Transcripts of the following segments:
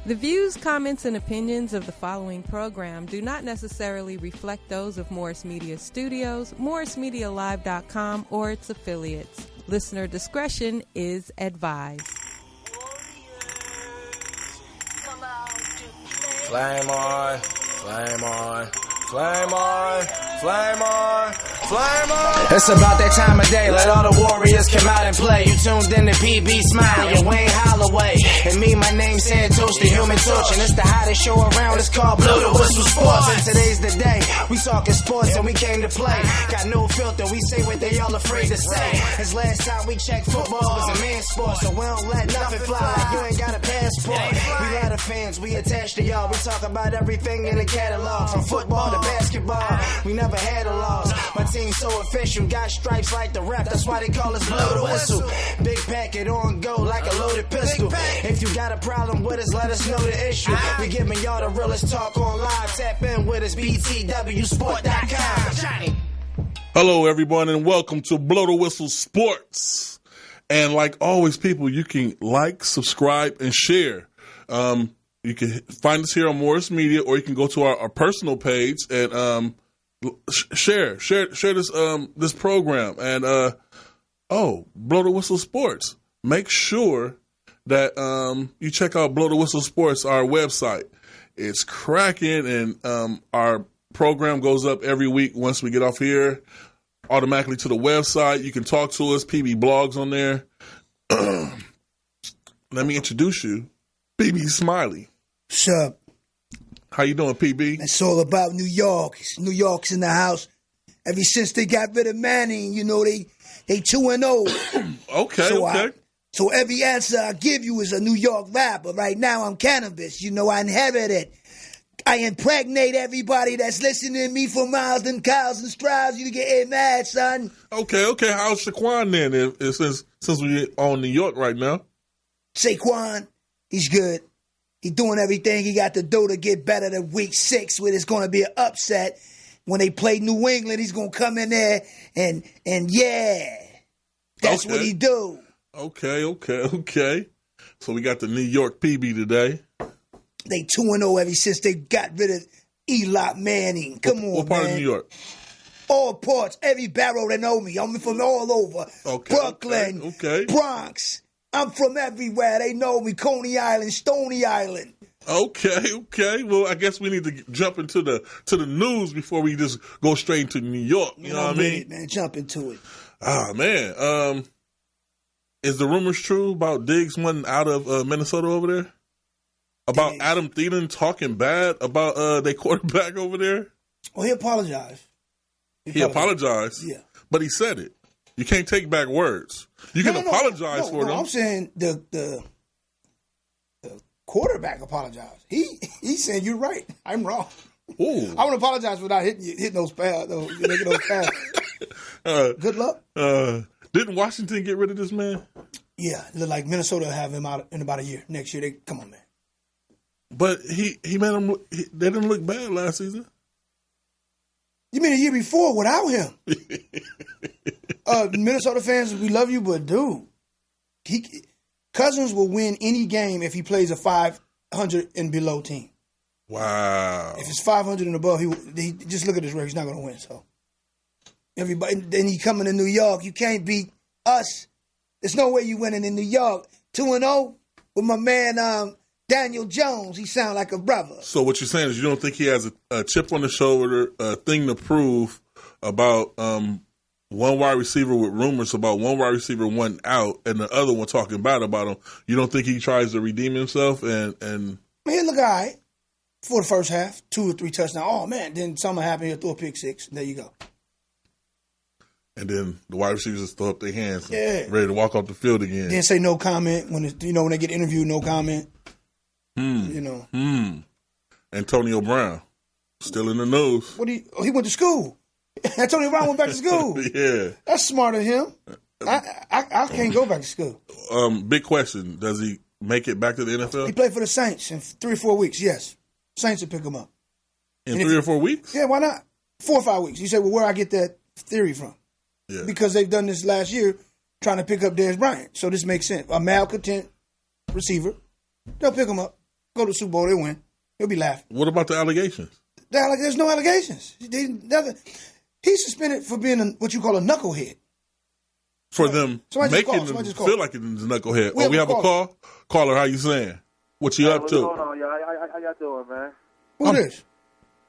The views, comments, and opinions of the following program do not necessarily reflect those of Morris Media Studios, MorrisMediaLive.com, or its affiliates. Listener discretion is advised. Flame on, flame on, flame on, flame on, flame on. It's about that time of day, let all the warriors come out and play. You tuned in to P.B. Smiley and Wayne Holloway. And me, my name's Santos, the Human Torch. And it's the hottest show around, it's called Blow the Whistle Sports. And today's the day, we talking sports and we came to play. Got no filter, we say what they all afraid to say. As last time we checked, football was a man's sport. So we don't let nothing fly like you ain't got a passport. We lot of fans, we attached to y'all. We talk about everything in the catalog, from football to basketball. We never had a loss. My team's so official, got stripes like the ref. That's why they call us Blow the Whistle. Big Packett on go like a loaded pistol. If you got a problem with us, let us know the issue. We giving y'all the realest talk on live. Tap in with us, btwsport.com. Hello, everyone, and welcome to Blow the Whistle Sports. And like always, people, you can like, subscribe, and share. You can find us here on Morris Media, or you can go to our personal page and share this program. And Blow the Whistle Sports. Make sure that you check out Blow the Whistle Sports, our website. It's cracking, and our program goes up every week once we get off here, automatically to the website. You can talk to us, PB blogs on there. Let me introduce you, PB Smiley. What's up? How you doing, PB? It's all about New York. New York's in the house. Ever since they got rid of Manning, you know, they 2-0. Okay. So every answer I give you is a New York rapper. Right now I'm cannabis. You know, I inherit it. I impregnate everybody that's listening to me for miles and cows and strides. You get mad, son. Okay. How's Shaquan then? Since we on New York right now. Saquon, he's good. He's doing everything he got to do to get better than week 6, where it's going to be an upset. When they play New England, he's going to come in there and yeah, that's what he do. Okay. So we got the New York PB today. They 2-0 ever since they got rid of Eli Manning. Come on, what part man. of New York? All parts, every barrel that know me. I'm from all over. Brooklyn, okay. Bronx. I'm from everywhere. They know me. Coney Island, Stony Island. Okay. Well, I guess we need to jump into the news before we just go straight into New York. You know what I mean? Man, jump into it. Ah, man. Is the rumors true about Diggs wanting out of Minnesota over there? About Diggs. Adam Thielen talking bad about their quarterback over there? Well, he apologized. He apologized? Yeah. But he said it. You can't take back words. You can apologize for them. I'm saying the quarterback apologized. He said, "You're right. I'm wrong. Ooh. I want to apologize for not hitting those passes. Making those passes. Good luck." Didn't Washington get rid of this man? Yeah, it looked like Minnesota will have him out in about a year. Next year, come on, man. But he made them. They didn't look bad last season. You mean a year before without him? Minnesota fans, we love you, but dude, Cousins will win any game if he plays a 500 and below team. Wow. If it's 500 and above, he just look at his record. He's not going to win. So everybody, then he coming to New York. You can't beat us. There's no way you winning in New York. 2-0 with my man Daniel Jones. He sound like a brother. So what you're saying is you don't think he has a chip on the shoulder, a thing to prove about one wide receiver with rumors about one wide receiver one out and the other one talking bad about him. You don't think he tries to redeem himself and he look all right for the first half, 2 or 3 touchdowns. Oh man, then something happened. He'll throw a pick 6. There you go. And then the wide receivers just throw up their hands, ready to walk off the field again. Then say no comment when they get interviewed. No comment. Antonio Brown still in the news. He went to school. Antonio Brown went back to school. Yeah, that's smart of him. I can't go back to school. Big question: does he make it back to the NFL? He played for the Saints in 3 or 4 weeks. Yes, Saints will pick him up in 3 or 4 weeks. Yeah, why not? 4 or 5 weeks. You say, well, where I get that theory from? Yeah. Because they've done this last year, trying to pick up Dez Bryant. So this makes sense. A malcontent receiver, they'll pick him up. go to the Super Bowl, they win. He'll be laughing. What about the allegations? There's no allegations. He's suspended for being what you call a knucklehead. For them making them feel like it's a knucklehead. We have a call? Caller, how you saying? What you up to? What's going on, y'all? How y'all doing, man? Who this?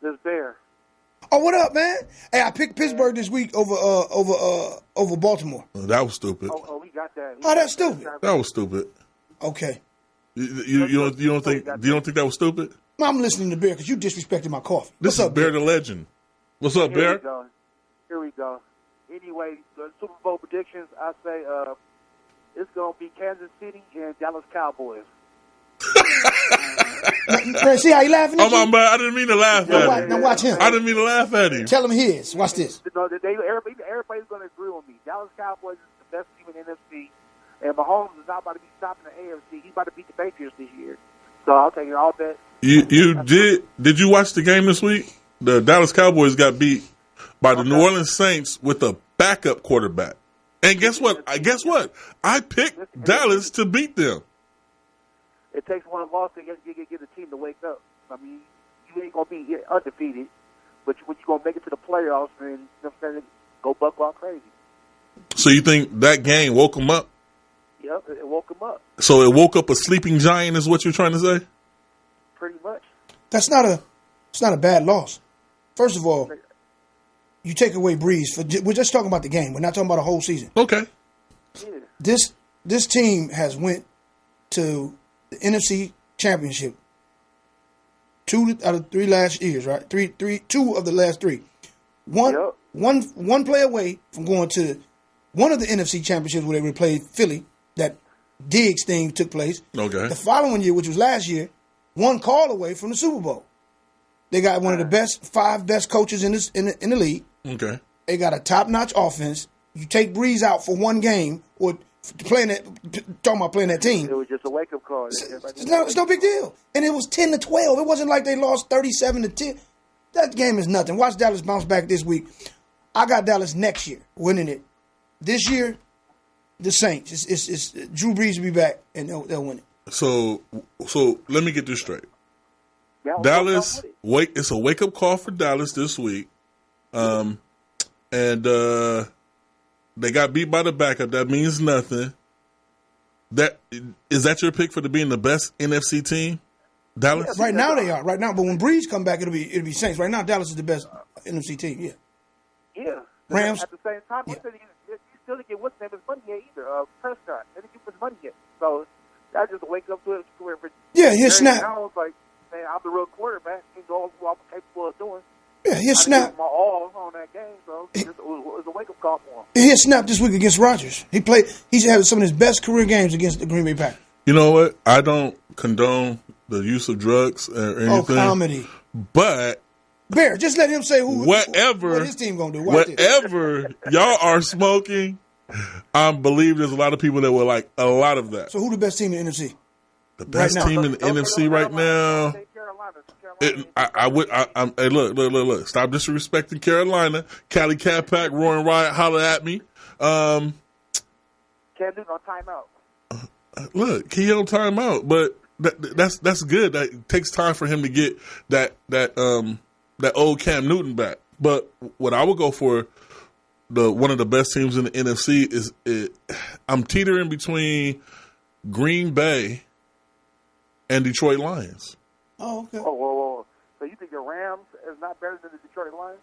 This Bear. Oh, what up, man? Hey, I picked Pittsburgh this week over Baltimore. That was stupid. Oh, we got that. That's stupid. That was stupid. Okay. You don't think that was stupid? I'm listening to Bear because you disrespected my coffee. This is Bear the Legend. What's up, Bear? Here we go. Anyway, the Super Bowl predictions, I say it's going to be Kansas City and Dallas Cowboys. See how he laughing at you? I didn't mean to laugh at him. Now watch him. I didn't mean to laugh at him. Tell him his. Watch this. Everybody's going to agree with me. Dallas Cowboys is the best team in the NFC, and Mahomes is not about to be stopping the AFC. He's about to beat the Patriots this year. So I'll take it all bet. Did you watch the game this week? The Dallas Cowboys got beat by the New Orleans Saints with a backup quarterback. And guess what? I picked Dallas to beat them. It takes one loss to get the team to wake up. I mean, you ain't going to be undefeated, but you're going to make it to the playoffs and go buck wild crazy. So you think that game woke them up? Yep, it woke them up. So it woke up a sleeping giant is what you're trying to say? Pretty much. It's not a bad loss. First of all, you take away Breeze. We're just talking about the game. We're not talking about a whole season. Okay. Yeah. This team has went to the NFC Championship 2 out of 3 last years, right? 2 of the last 3. One play away from going to one of the NFC Championships where they played Philly. That Diggs thing took place. Okay. The following year, which was last year, one call away from the Super Bowl. They got one of the 5 best coaches in the league. Okay. They got a top-notch offense. You take Breeze out for one game or talking about playing that team. It was just a wake-up call. It's no big deal. And it was 10-12. It wasn't like they lost 37-10. That game is nothing. Watch Dallas bounce back this week. I got Dallas next year winning it. This year, the Saints. It's Drew Brees will be back and they'll win it. So let me get this straight. Dallas, it's a wake-up call for Dallas this week. And they got beat by the backup. That means nothing. Is that your pick for being the best NFC team? Dallas? Right now they are. Right now, but when Breeze come back, it'll be Saints. Right now, Dallas is the best NFC team. Yeah. Yeah. Rams. At the same time, you still didn't get what's name his money yet either. Prescott. They didn't give his money yet. So that's just a wake up to it. Yeah, he'll snap. I was like, man, I'm the real quarterback. He all I'm capable of doing. Yeah, he'll snap. My all on that game, so it was a wake up call for him. He'll snap this week against Rodgers. He's had some of his best career games against the Green Bay Packers. You know what? I don't condone the use of drugs or anything. Oh, comedy. But Bear, just let him say what his team gonna do. Whatever y'all are smoking, I believe there's a lot of people that will like a lot of that. So who the best team in the NFC? The best team in the NFC right now. Hey, look. Stop disrespecting Carolina. Cali Cat Pack, Roaring Riot, holler at me. Can't do no timeout. Look, he on timeout, but that's good. That takes time for him to get that old Cam Newton back. But what I would go for, one of the best teams in the NFC is I'm teetering between Green Bay and Detroit Lions. Oh, okay. Whoa. So you think the Rams is not better than the Detroit Lions?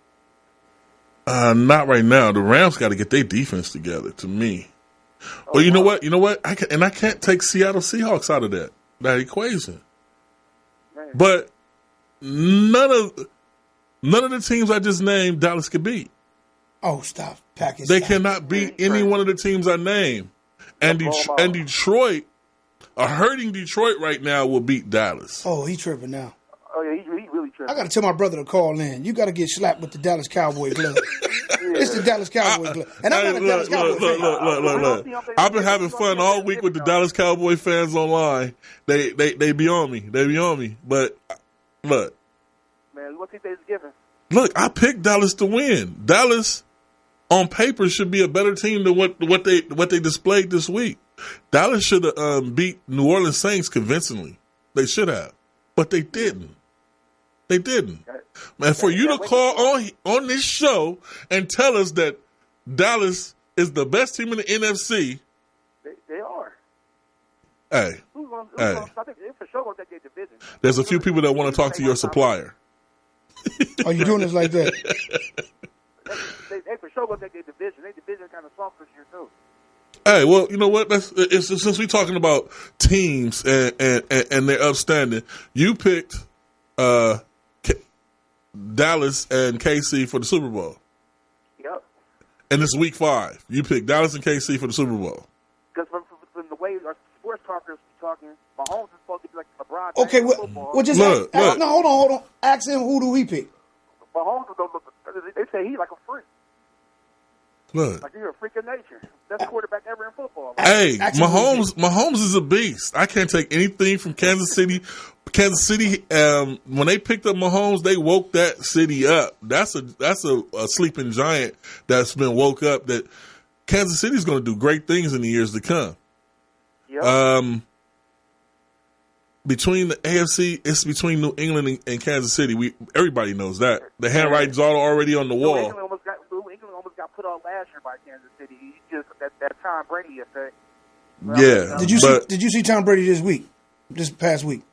Not right now. The Rams got to get their defense together, to me. Well, you know what? I can't take Seattle Seahawks out of that equation. Man. But none of the teams I just named Dallas could beat. Oh, stop. Packers. They cannot beat any one of the teams I named. And Detroit, a hurting Detroit right now will beat Dallas. Oh, he tripping now. Oh, yeah, he really tripping. I got to tell my brother to call in. You got to get slapped with the Dallas Cowboy glove. It's the Dallas Cowboy glove. And I'm not a Dallas Cowboy fan. Look. I've been having fun all week with the Dallas Cowboy fans online. They be on me. But, look. Man, what think they's giving? Look, I picked Dallas to win. Dallas, on paper, should be a better team than what they displayed this week. Dallas should have beat New Orleans Saints convincingly. They should have. but they didn't. They didn't. And for you to call on this show and tell us that Dallas is the best team in the NFC. They are. Hey. I think they for sure going to take their division. There's a few people that want to talk to your supplier. Are you doing this like that? They for sure going to take their division. Their division kind of soft this year, too. Hey, well, you know what? Since we're talking about teams and they're upstanding, you picked Dallas and KC for the Super Bowl. Yep. And it's week 5. You picked Dallas and KC for the Super Bowl. Because from the way our sports talkers be talking, Mahomes is supposed to be like LeBron. Okay, well, just look. no, hold on. Ask him who do we pick. Mahomes is they say he's like a freak. Look. Like he's a freak of nature. Best quarterback ever in football. Right? Hey, Mahomes is a beast. I can't take anything from Kansas City. Kansas City, when they picked up Mahomes, they woke that city up. That's a sleeping giant that's been woke up. That Kansas City is going to do great things in the years to come. Yep. Between the AFC, it's between New England and Kansas City. Everybody knows that. The handwriting's already on the wall. New England almost got put on last year by Kansas City. He just that Tom Brady effect. Yeah. Did you see Tom Brady this past week?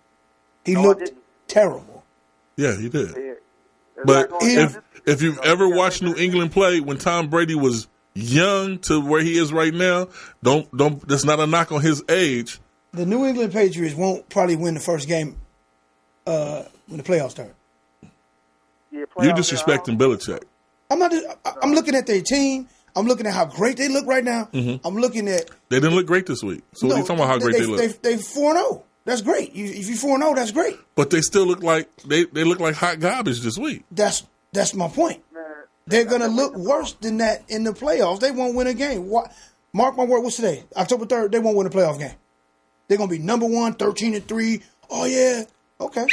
He looked terrible. Yeah, he did. Yeah. But if you've ever watched New England play when Tom Brady was young to where he is right now, don't. That's not a knock on his age. The New England Patriots won't probably win the first game when the playoffs start. Yeah, You're disrespecting Belichick. I'm not. I'm looking at their team. I'm looking at how great they look right now. Mm-hmm. I'm looking at. They didn't look great this week. So what are you talking about how great they look? They 4-0. That's great. If you 4-0, that's great. But they still look like they look like hot garbage this week. That's my point. They're gonna look worse than that in the playoffs. They won't win a game. Mark my word. What's today? October 3rd. They won't win a playoff game. They're gonna be number 1, 13-3. Oh yeah. Okay.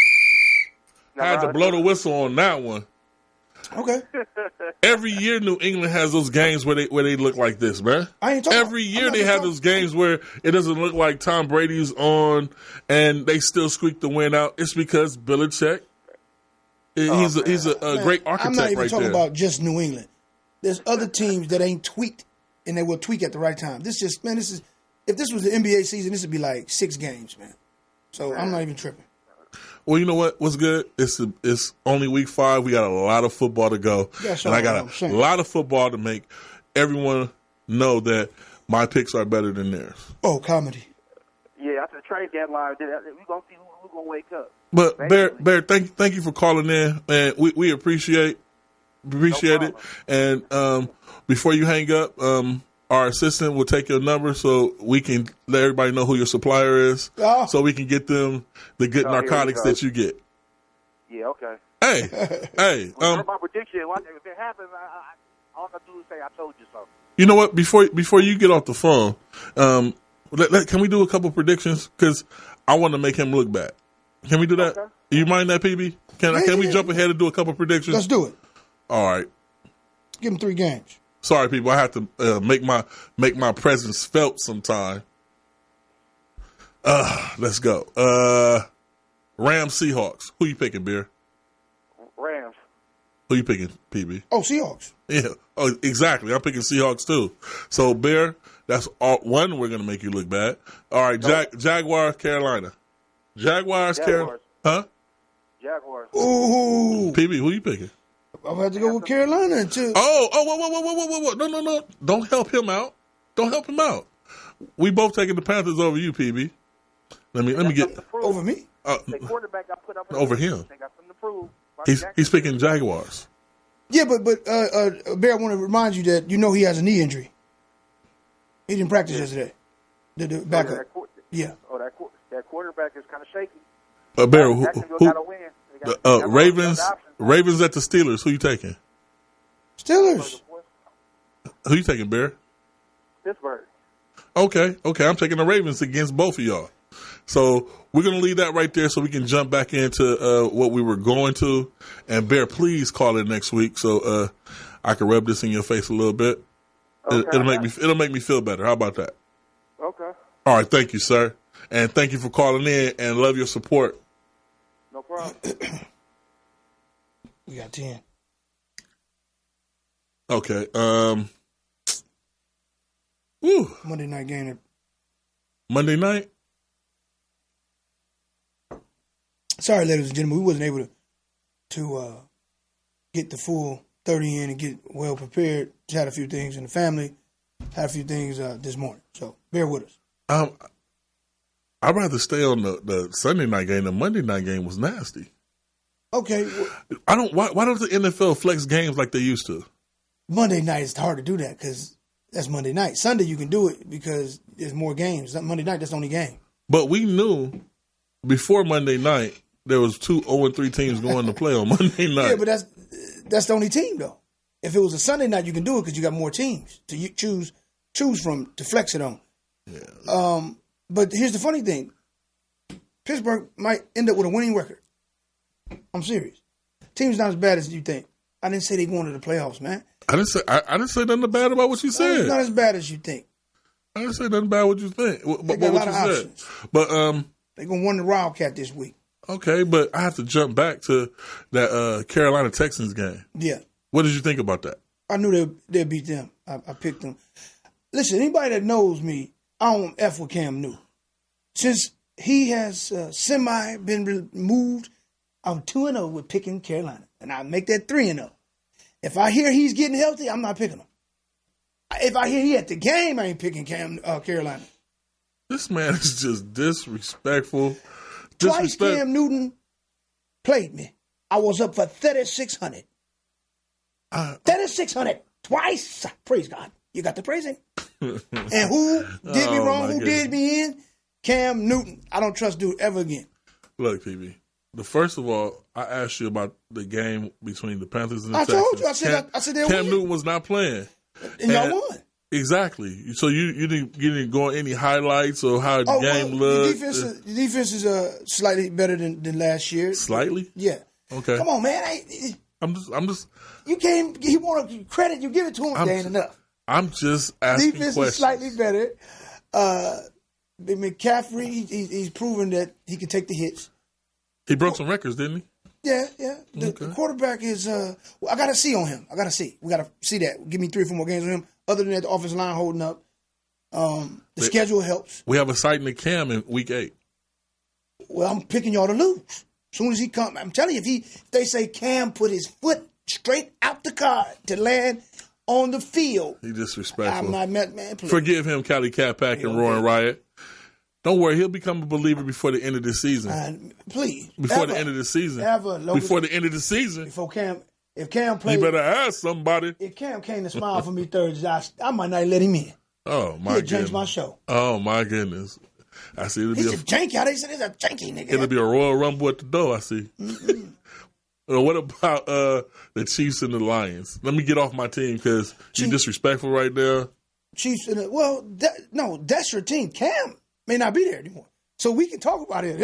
I had to blow the whistle on that one. Okay. Every year, New England has those games where they look like this, man. Every year they have those games where it doesn't look like Tom Brady's on, and they still squeak the win out. It's because Belichick. He's a great architect right there. I'm not even talking about just New England. There's other teams that ain't tweaked, and they will tweak at the right time. This is if this was the NBA season, this would be like 6 games, man. So I'm not even tripping. Well, you know what? What's good? It's only week 5. We got a lot of football to go, and I got a lot of football to make everyone know that my picks are better than theirs. Oh, comedy! Yeah, after the trade deadline, we're gonna see who's gonna wake up. But Bear, thank you for calling in, and we appreciate it. And before you hang up, our assistant will take your number so we can let everybody know who your supplier is, so we can get them the good narcotics that you get. Yeah, okay. Hey. My prediction, if it happens, all I do is say I told you so. You know what? Before you get off the phone, can we do a couple predictions? Because I want to make him look bad. Can we do that? Okay. You mind that, PB? Can we jump ahead and do a couple predictions? Let's do it. All right. Give him 3 games. Sorry, people. I have to make my presence felt sometime. Let's go. Rams, Seahawks. Who you picking, Beer? Rams. Who you picking, PB? Oh, Seahawks. Yeah. Oh, exactly. I'm picking Seahawks too. So, Bear, that's one. We're gonna make you look bad. All right, Jaguars, Carolina. Jaguars. Huh? Jaguars. Ooh. PB, who you picking? I'm going to have to go with Carolina too. Whoa. No. Don't help him out. We both taking the Panthers over you, PB. Let me get over me. The quarterback I put up over him. They got something to prove. He's picking Jaguars. Yeah, but Bear, I want to remind you that he has a knee injury. He didn't practice yesterday. The backup. Yeah. Oh, that quarterback is kind of shaky. Bear, who Ravens at the Steelers. Who you taking? Steelers. Who you taking, Bear? Pittsburgh. Okay. I'm taking the Ravens against both of y'all. So we're going to leave that right there so we can jump back into what we were going to. And Bear, please call it next week so I can rub this in your face a little bit. Okay. It'll make me feel better. How about that? Okay. All right. Thank you, sir. And thank you for calling in and love your support. tomorrow? We got 10. Okay. Woo. Monday night game. Monday night? Sorry, ladies and gentlemen, we wasn't able to get the full 30 in and get well prepared. Just had a few things in the family. Had a few things this morning. So bear with us. I'd rather stay on the Sunday night game. The Monday night game was nasty. Okay. Why don't the NFL flex games like they used to? Monday night is hard to do that because that's Monday night. Sunday you can do it because there's more games. Monday night, that's the only game. But we knew before Monday night there was 2 0-3 teams going to play on Monday night. Yeah, but that's the only team though. If it was a Sunday night, you can do it because you got more teams to choose from to flex it on. Yeah. But here's the funny thing: Pittsburgh might end up with a winning record. I'm serious. Team's not as bad as you think. I didn't say they going to the playoffs, man. I didn't say nothing bad about what you said. It's not as bad as you think. I didn't say nothing about what you think. They got a lot of options. But they're gonna win the Wildcat this week. Okay, but I have to jump back to that Carolina Texans game. Yeah. What did you think about that? I knew they'd beat them. I picked them. Listen, anybody that knows me, I don't F with Cam Newton. Since he has semi been removed, I'm 2-0 with picking Carolina. And I make that 3-0. If I hear he's getting healthy, I'm not picking him. If I hear he at the game, I ain't picking Carolina. This man is just disrespectful. Twice Cam Newton played me. I was up for 3,600. 3,600 twice. Praise God. You got to praise him. And who did me wrong? Who did me in? Cam Newton. I don't trust dude ever again. Look, PB. First of all, I asked you about the game between the Panthers and the Texans. I told you. I said Cam Newton was not playing. And y'all won. Exactly. So you didn't go on any highlights or how the game looked? The defense is slightly better than last year. Slightly? Yeah. Okay. Come on, man. I'm just. You can't. He want credit. You give it to him. They ain't enough. I'm just asking defense questions. Is slightly better. McCaffrey, he's proven that he can take the hits. He broke some records, didn't he? Yeah. The quarterback is. I got to see on him. I got to see. We got to see that. Give me 3 or 4 more games on him. Other than that, the offensive line holding up. The schedule helps. We have a sighting of Cam in week 8. Well, I'm picking y'all to lose. As soon as he comes, I'm telling you, if they say Cam put his foot straight out the car to land on the field. He disrespectful. I'm not mad, man. Please. Forgive him, Cali Cat Pack and Roaring Riot. Don't worry, he'll become a believer before the end of the season. Please. Before the end of the season. Before the end of the season. If Cam played, you better ask somebody. If Cam came to smile for me Thursday, I might not let him in. Oh my goodness! Change my show. Oh my goodness! I see. He's a janky. How they said he's a janky nigga. It'll be a Royal Rumble at the door. I see. What about the Chiefs and the Lions? Let me get off my team because you're disrespectful right now. Chiefs and that's your team. Cam may not be there anymore, so we can talk about it.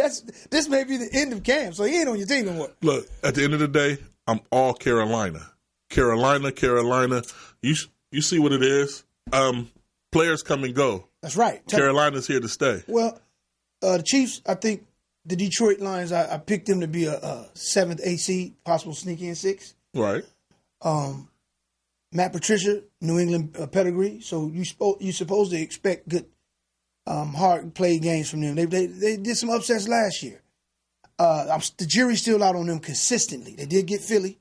This may be the end of Cam, so he ain't on your team anymore. Look, at the end of the day, I'm all Carolina. Carolina. You see what it is. Players come and go. That's right. Carolina's here to stay. Well, the Chiefs, I think the Detroit Lions, I picked them to be a 7th, 8th seed, possible sneak in 6. Right. Matt Patricia, New England pedigree. So you're supposed to expect good, hard play games from them. They did some upsets last year. The jury's still out on them consistently. They did get Philly,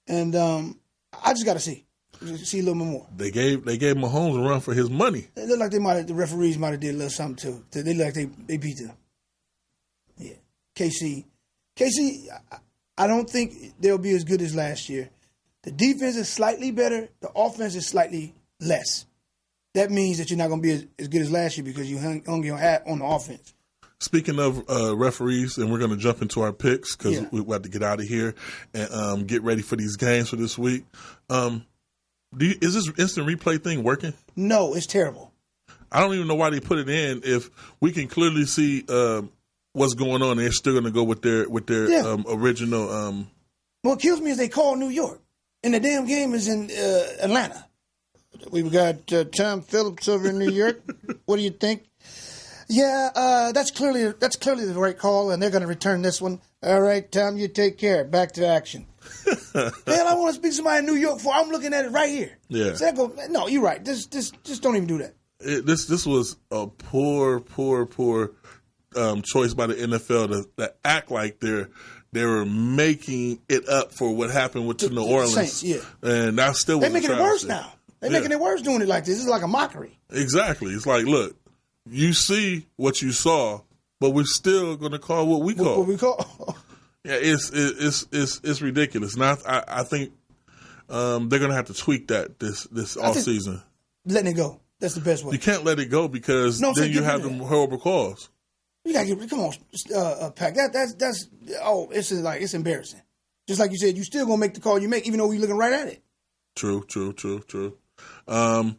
and I just got to see a little bit more. They gave Mahomes a run for his money. It looked like the referees might have did a little something too. They look like they beat them. Yeah, KC. I don't think they'll be as good as last year. The defense is slightly better. The offense is slightly less. That means that you're not going to be as good as last year because you hung your hat on the offense. Speaking of referees, and we're going to jump into our picks because we have to get out of here and get ready for these games for this week. Is this instant replay thing working? No, it's terrible. I don't even know why they put it in if we can clearly see what's going on. They're still going to go with their original. What kills me is they call New York, and the damn game is in Atlanta. We've got Tom Phillips over in New York. What do you think? Yeah, that's clearly the right call, and they're going to return this one. All right, Tom, you take care. Back to action. Hell, I want to speak to somebody in New York for. I'm looking at it right here. Yeah. So no, you're right. Just don't even do that. This was a poor choice by the NFL to act like they were making it up for what happened with New Orleans. Saints, yeah. And that still was They're making it worse now. They're making it worse doing it like this. It's like a mockery. Exactly. It's like, look, you see what you saw, but we're still going to call what we call. What we call. Yeah, it's ridiculous. Now I think they're going to have to tweak that this off season. Letting it go. That's the best way. You can't let it go because then you have them horrible calls. You gotta come on, Pack. It's embarrassing. Just like you said, you still gonna make the call you make, even though you're looking right at it. True. Well,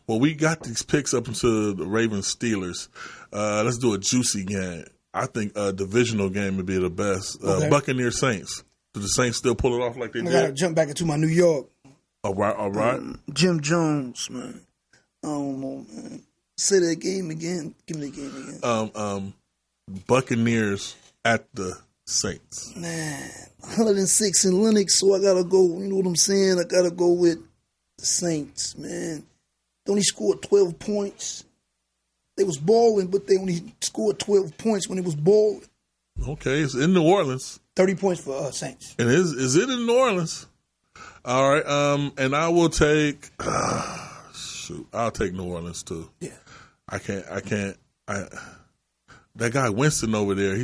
we got these picks up into the Ravens Steelers. Let's do a juicy game. I think a divisional game would be the best. Okay. Buccaneers Saints. Do the Saints still pull it off like they did? I gotta jump back into my New York. All right. Jim Jones, man. I don't know, man. Say that game again. Give me the game again. Buccaneers at the Saints. Man, 106 in Lennox, so I gotta go. You know what I'm saying? I gotta go with the Saints, man. They only scored 12 points. They was balling, but they only scored 12 points when it was balling. Okay, it's in New Orleans. 30 points for Saints. And is it in New Orleans? All right. And I will take. I'll take New Orleans too. Yeah. I can't. That guy Winston over there.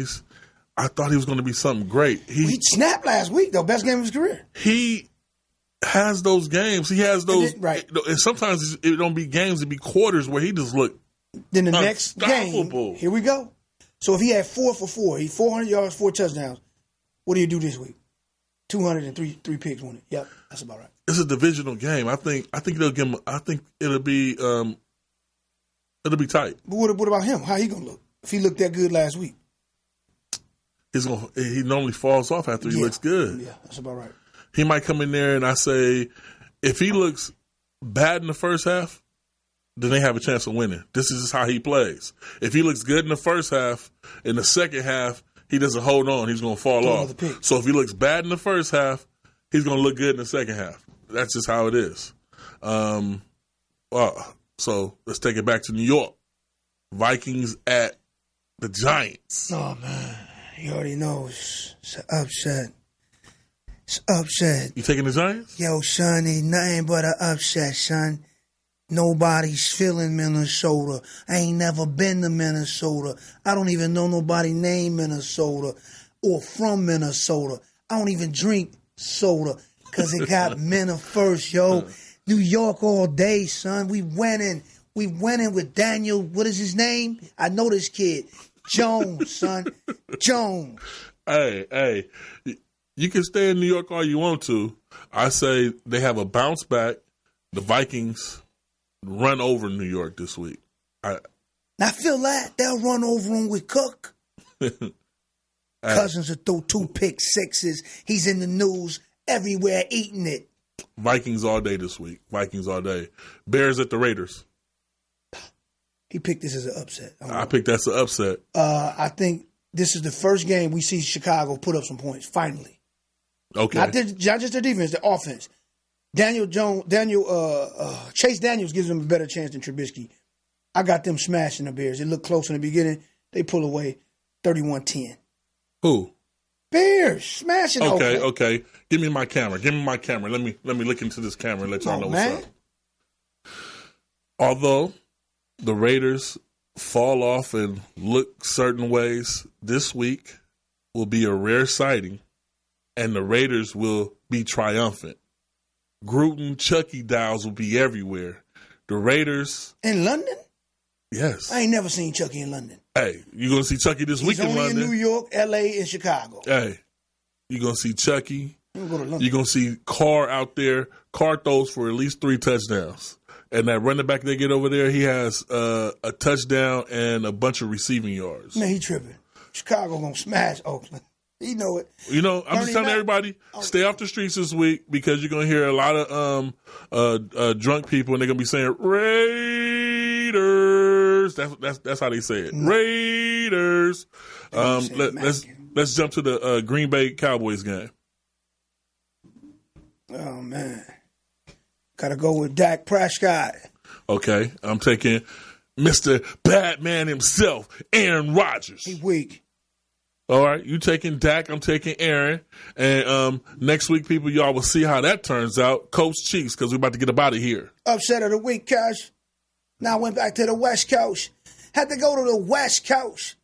I thought he was going to be something great. He snapped last week though. Best game of his career. He has those games. He has those. Right. And sometimes it don't be games. It be quarters where he just look. Then the next game. Here we go. So if he had 4 for 4, he 400 yards, 4 touchdowns. What do you do this week? 203 picks won it. Yep, that's about right. It's a divisional game. I think they'll give him. I think it'll be tight. But what about him? How he gonna look if he looked that good last week? He normally falls off after he looks good. Yeah, that's about right. He might come in there and I say, if he looks bad in the first half, then they have a chance of winning. This is just how he plays. If he looks good in the first half, in the second half, he doesn't hold on. He's going to fall off. So if he looks bad in the first half, he's going to look good in the second half. That's just how it is. So let's take it back to New York. Vikings at the Giants. Oh, man. You already know it's an upset. It's an upset. You taking the Giants? Yo, son, ain't nothing but an upset, son. Nobody's feeling Minnesota. I ain't never been to Minnesota. I don't even know nobody named Minnesota or from Minnesota. I don't even drink soda because it got Minna first, yo. New York all day, son. We winning. We winning with Daniel. What is his name? I know this kid. Jones, son. Jones. Hey. You can stay in New York all you want to. I say they have a bounce back. The Vikings run over New York this week. I feel that. They'll run over him with Cook. Cousins will throw 2 pick sixes. He's in the news everywhere eating it. Vikings all day this week. Vikings all day. Bears at the Raiders. He picked this as an upset. I picked that's an upset. I think this is the first game we see Chicago put up some points, finally. Okay. Not just their defense, their offense. Chase Daniels gives them a better chance than Trubisky. I got them smashing the Bears. It looked close in the beginning. They pull away 31-10. Who? Bears smashing. Okay. Give me my camera. Let me look into this camera and let y'all know what's up. Although the Raiders fall off and look certain ways, this week will be a rare sighting, and the Raiders will be triumphant. Gruden, Chucky Dowls will be everywhere. The Raiders. In London? Yes. I ain't never seen Chucky in London. Hey, you're going to see Chucky this week in London. He's only in New York, L.A., and Chicago. Hey, you're going to see Chucky. Go to London. You're going to see Carr out there. Carr throws for at least 3 touchdowns. And that running back they get over there, he has a touchdown and a bunch of receiving yards. Man, he tripping. Chicago going to smash Oakland. You know it. You know, I'm just telling everybody, stay off the streets this week because you're going to hear a lot of drunk people, and they're going to be saying, Raiders. Raiders. That's how they say it. No. Raiders. Let's jump to the Green Bay Cowboys game. Oh man, gotta go with Dak Prescott. Okay, I'm taking Mr. Batman himself, Aaron Rodgers. He weak. All right, you taking Dak, I'm taking Aaron. And next week, people, y'all will see how that turns out. Coast Chiefs, because we're about to get up out of here. Upset of the week, Cash. Now I went back to the West Coast. Had to go to the West Coast.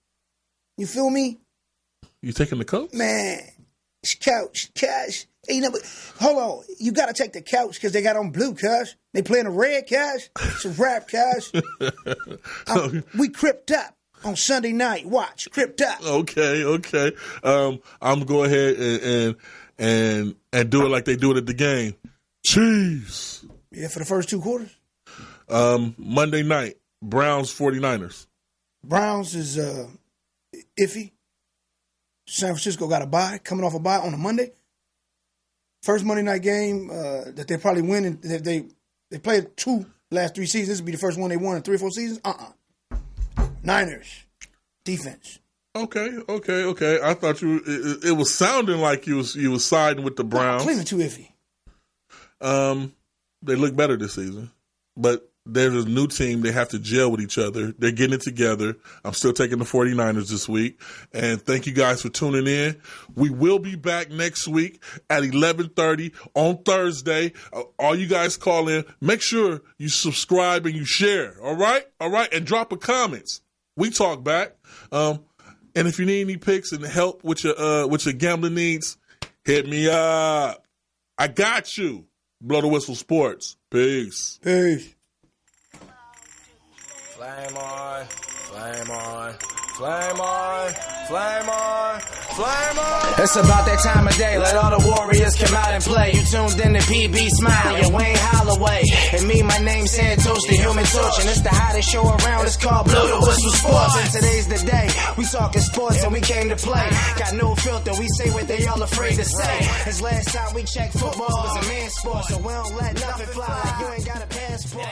You feel me? You taking the Coast? Man, it's Coach, Cash. Hold on. You got to take the Couch because they got on blue, Cash. They playing a red, Cash. It's a rap, Cash. We cripped up on Sunday night. Watch, cripped up. Okay. I'm going to go ahead and do it like they do it at the game. Chiefs. Yeah, for the first 2 quarters. Monday night, Browns 49ers. Browns is iffy. San Francisco got a bye, coming off a bye on a Monday. First Monday night game that they probably win. And they played 2 last 3 seasons. This would be the first one they won in 3 or 4 seasons. Niners defense. Okay. I thought it was sounding like you was siding with the Browns. Cleveland too iffy. They look better this season, but there's a new team. They have to gel with each other. They're getting it together. I'm still taking the 49ers this week. And thank you guys for tuning in. We will be back next week at 11:30 on Thursday. All you guys call in. Make sure you subscribe and you share. All right? And drop a comments. We talk back. And if you need any picks and help with your gambling needs, hit me up. I got you. Blow the Whistle Sports. Peace. Flame on, flame on, flame on, flame on, flame on. It's about that time of day, let all the warriors come out and play. You tuned in to P.B. Smiley and Wayne Holloway. And me, my name's Santos, the Human Torch. And it's the hottest show around, it's called Blow the Whistle Sports. And today's the day, we talking sports and we came to play. Got no filter, we say what they all afraid to say. Cause last time we checked, football was a man's sport. So we don't let nothing fly like you ain't got a passport.